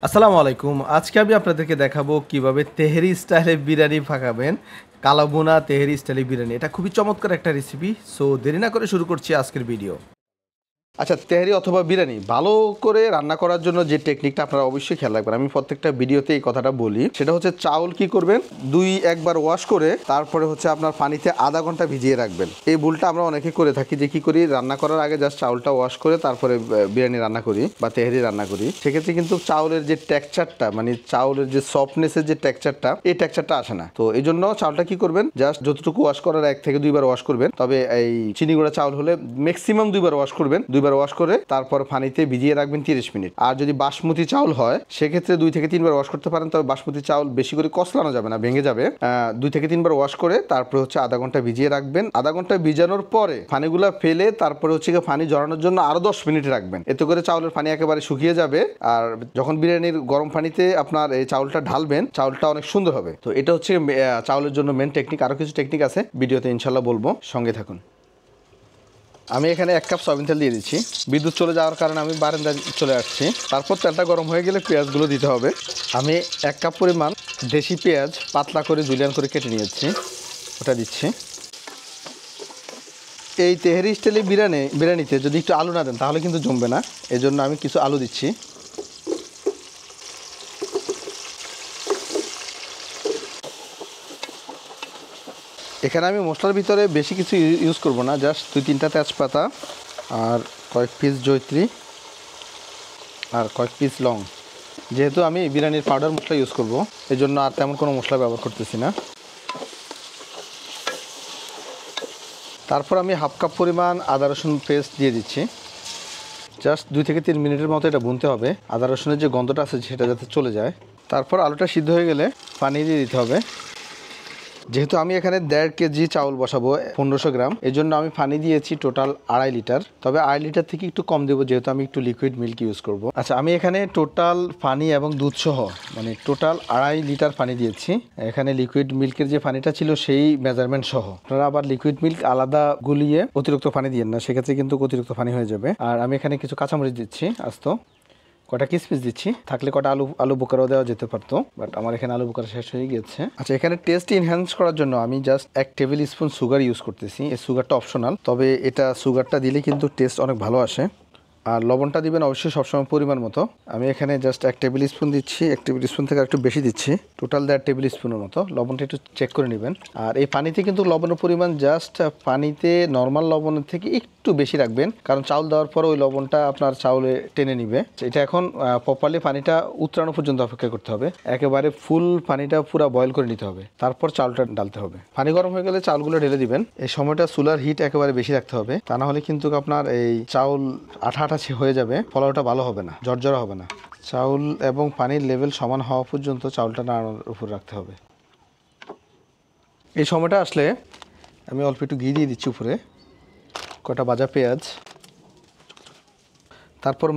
আসসালামু আলাইকুম। আজকে আমি আপনাদেরকে দেখাবো কিভাবে তেহেরি স্টাইলে বিরিয়ানি পাকাবেন। কালাভুনা তেহেরি স্টাইলে বিরিয়ানি। এটা খুবই চমৎকার একটা রেসিপি। সো দেরি না করে শুরু করছি আজকের ভিডিও। আচ্ছা, তেহারি অথবা বিরিয়ানি ভালো করে রান্না করার জন্য যে টেকনিকটা আপনারা অবশ্যই খেয়াল রাখবেন, আমি প্রত্যেকটা ভিডিওতে এই কথাটা বলি। সেটা হচ্ছে চাউল কি করবেন, একবার ওয়াশ করে তারপরে হচ্ছে আপনার পানিতে আধা ঘন্টা ভিজিয়ে রাখবেন। এই ভুলটা আমরা অনেকে করে থাকি, যে কি করি, রান্না করার আগে জাস্ট চাউলটা ওয়াশ করে তারপরে বিরিয়ানি রান্না করি বা তেহারি রান্না করি। সেক্ষেত্রে কিন্তু চাউলের যে টেক্সচারটা, মানে চাউলের যে সফটনেসের যে টেক্সচারটা, এই টেক্সচারটা আসে না। তো এই জন্য চাউলটা কি করবেন, জাস্ট যতটুকু ওয়াশ করার 1 থেকে 2 বার ওয়াশ করবেন। তবে এই চিনি গুঁড়া চাউল হলে ম্যাক্সিমাম 2 বার ওয়াশ করবেন। 2 বার ওয়াশ করে তারপর পানিতে ভিজিয়ে রাখবেন 30 মিনিট। আর যদি বাসমতি চাউল হয় সেক্ষেত্রে 2 থেকে 3 বার ওয়াশ করতে পারেন। তবে বাসমতি চাউল বেশি করে কষলানো যাবে না, ভেঙে যাবে। 2 থেকে 3 বার ওয়াশ করে তারপরে হচ্ছে আধা ঘন্টা ভিজিয়ে রাখবেন। আধা ঘন্টা ভিজানোর পরে পানিগুলা ফেলে তারপরে হচ্ছে পানি জড়ানোর জন্য আরো 10 মিনিট রাখবেন। এতে করে চাউলের পানি একেবারে শুকিয়ে যাবে। আর যখন বিরিয়ানির গরম পানিতে আপনার এই চাউলটা ঢালবেন, চাউলটা অনেক সুন্দর হবে। তো এটা হচ্ছে চাউলের জন্য মেন টেকনিক। আরো কিছু টেকনিক আছে, ভিডিওতে ইনশাল্লাহ বলবো, সঙ্গে থাকুন। আমি এখানে 1 কাপ সয়াবিন তেল দিয়ে দিচ্ছি। বিদ্যুৎ চলে যাওয়ার কারণে আমি বারান্দায় চলে আসছি। তারপর তেলটা গরম হয়ে গেলে পেঁয়াজগুলো দিতে হবে। আমি 1 কাপ পরিমাণ দেশি পেঁয়াজ পাতলা করে জুলিয়ান করে কেটে নিয়েছি, ওটা দিচ্ছি। এই তেহেরি স্টাইলে বিরিয়ানিতে যদি একটু আলু না দেন তাহলে কিন্তু জমবে না, এই জন্য আমি কিছু আলু দিচ্ছি। এখানে আমি মশলার ভিতরে বেশি কিছু ইউজ করব না, জাস্ট 2-3টা তেজপাতা আর কয়েক পিস জয়ত্রী আর কয়েক পিস লং। যেহেতু আমি বিরিয়ানির পাউডার মশলা ইউজ করব, এই জন্য আর তেমন কোনো মশলা ব্যবহার করতেছি না। তারপর আমি 1/2 কাপ পরিমাণ আদা রসুন পেস্ট দিয়ে দিচ্ছি। জাস্ট 2 থেকে 3 মিনিটের মতো এটা ভুনতে হবে, আদা রসুনের যে গন্ধটা আছে সেটা যাতে চলে যায়। তারপর আলুটা সিদ্ধ হয়ে গেলে পানি দিয়ে দিতে হবে। যেহেতু আমি এখানে 1.5 কেজি চাউল বসাবো 1500 গ্রাম, এই জন্য আমি পানি দিয়েছি টোটাল 2.5 লিটার। তবে 2.5 লিটার থেকে একটু কম দেবো, যেহেতু আমি একটু লিকুইড মিল্ক ইউজ করব। আচ্ছা, আমি এখানে টোটাল পানি এবং দুধ সহ মানে টোটাল 2.5 লিটার পানি দিয়েছি। এখানে লিকুইড মিল্কের যে পানিটা ছিল সেই মেজারমেন্ট সহ। আপনারা আবার লিকুইড মিল্ক আলাদা গুলিয়ে অতিরিক্ত পানি দিয়েন না, সেক্ষেত্রে কিন্তু অতিরিক্ত পানি হয়ে যাবে। আর আমি এখানে কিছু কাঁচামরিচ দিচ্ছি আস্ত, কটা কিসমিস দিচ্ছি, থাকলে কটা আলু বোকারও দেওয়া যেতে পারতো, বাট আমার এখানে আলু বোকার শেষ হয়ে গিয়েছে। আচ্ছা, এখানে টেস্ট এনহ্যান্স করার জন্য আমি just 1 table spoon sugar use করতেছি। এই সুগারটা অপশনাল, তবে এটা সুগারটা দিলে কিন্তু টেস্ট অনেক ভালো আসে। আর লবণটা দিবেন অবশ্যই সবসময় পরিমাণ মতো। আমি এখানে জাস্ট 1 টেবিল স্পুন দিচ্ছি, 1 টেবিল স্পুন থেকে একটু বেশি দিচ্ছি, টোটাল 1.5 টেবিল স্পুনের মতো। লবণটা একটু চেক করে নেবেন। আর এই পানিতে কিন্তু লবণের পরিমাণ জাস্ট পানিতে নর্মাল লবণের থেকে একটু বেশি রাখবেন, কারণ চাউল দেওয়ার পর ওই লবণটা আপনার চাউলে টেনে নিবে। এটা এখন প্রপারলি পানিটা উতরানো পর্যন্ত অপেক্ষা করতে হবে। একেবারে ফুল পানিটা পুরো বয়েল করে নিতে হবে, তারপর চাউলটা ডালতে হবে। পানি গরম হয়ে গেলে চাউলগুলো ঢেলে দিবেন। এই সময়টা চুলার হিট একেবারে বেশি রাখতে হবে, তা না হলে কিন্তু আপনার এই চাউল আঠা আঠা হয়ে যাবে, পোলাওটা ভালো হবে না, ঝরঝরা হবে না। চাউল এবং পানির লেভেল সমান হওয়া পর্যন্ত চাউলটা নাড়ানোর উপর রাখতে হবে। এই সময়টা আসলে আমি অল্প একটু ঘি দিয়ে দিচ্ছি উপরে, কটা ভাজা পেঁয়াজ, তারপর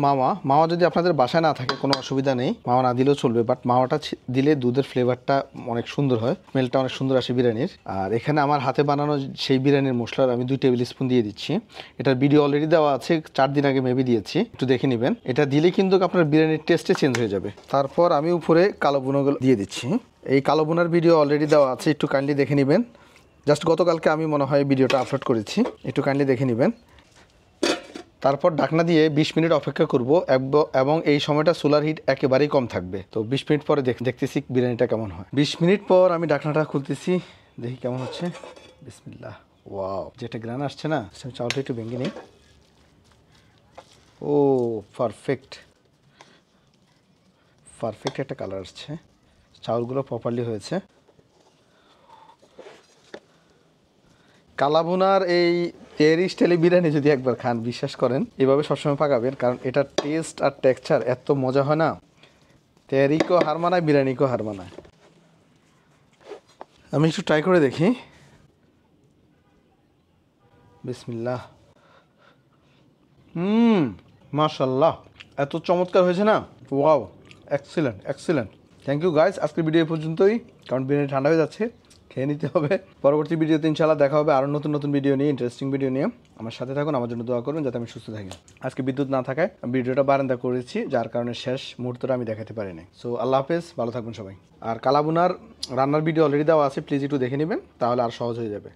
মাওয়া যদি আপনাদের বাসায় না থাকে কোনো অসুবিধা নেই, মাওয়া না দিলেও চলবে, বাট মাওয়াটা দিলে দুধের ফ্লেভারটা অনেক সুন্দর হয়, স্মেলটা অনেক সুন্দর আসে বিরিয়ানির। আর এখানে আমার হাতে বানানো সেই বিরিয়ানির মশলার আমি 2 টেবিল স্পুন দিয়ে দিচ্ছি। এটার ভিডিও অলরেডি দেওয়া আছে, 4 দিন আগে মেবি দিয়েছি, একটু দেখে নেবেন। এটা দিলে কিন্তু আপনার বিরিয়ানির টেস্টে চেঞ্জ হয়ে যাবে। তারপর আমি উপরে কালো বুনোগুলো দিয়ে দিচ্ছি। এই কালো বুনার ভিডিও অলরেডি দেওয়া আছে, একটু কাইন্ডলি দেখে নেবেন। জাস্ট গতকালকে আমি মনে হয় ভিডিওটা আপলোড করেছি, একটু কাইন্ডলি দেখে নেবেন। তারপর ঢাকনা দিয়ে 20 মিনিট অপেক্ষা করব, এবং এই সময়টা সোলার হিট একেবারেই কম থাকবে। তো 20 মিনিট পরে দেখতেছি বিরিয়ানিটা কেমন হয়। 20 মিনিট পর আমি ঢাকনাটা খুলতেছি, দেখি কেমন হচ্ছে। বিসমিল্লাহ, ওয়াও, যেটা গ্রান আসছে না, চাউলটা একটু ভেঙে নিই। ও পারফেক্ট একটা কালার আসছে, চাউলগুলো প্রপারলি হয়েছে। কালাভুনার এই তেহেরি স্টাইলে বিরিয়ানি যদি একবার খান, বিশ্বাস করেন এভাবে সবসময় পাকাবেন, কারণ এটা টেস্ট আর টেক্সচার এত মজা হয় না, তেহেরিকেও হার মানায়, বিরিয়ানিকেও হার মানায়। আমি একটু ট্রাই করে দেখি। বিসমিল্লাহ, মাশাল্লাহ, এত চমৎকার হয়েছে না, wow, excellent. Thank you guys, আজকের ভিডিও পর্যন্তই, কারণ বিরিয়ানি ঠান্ডা হয়ে যাচ্ছে, খেয়ে নিতে হবে। পরবর্তী ভিডিওতে ইনশাআল্লাহ দেখা হবে আরও নতুন নতুন ভিডিও নিয়ে, ইন্টারেস্টিং ভিডিও নিয়ে। আমার সাথে থাকুন, আমার জন্য দোয়া করুন যাতে আমি সুস্থ থাকি। আজকে বিদ্যুৎ না থাকায় ভিডিওটা বারান্দা করেছি, যার কারণে শেষ মুহূর্তটা আমি দেখাতে পারিনি। সো আল্লাহ হাফেজ, ভালো থাকবেন সবাই। আর কালাবুনার রান্নার ভিডিও অলরেডি দেওয়া আছে, প্লিজ একটু দেখে নেবেন, তাহলে আর সহজ হয়ে যাবে।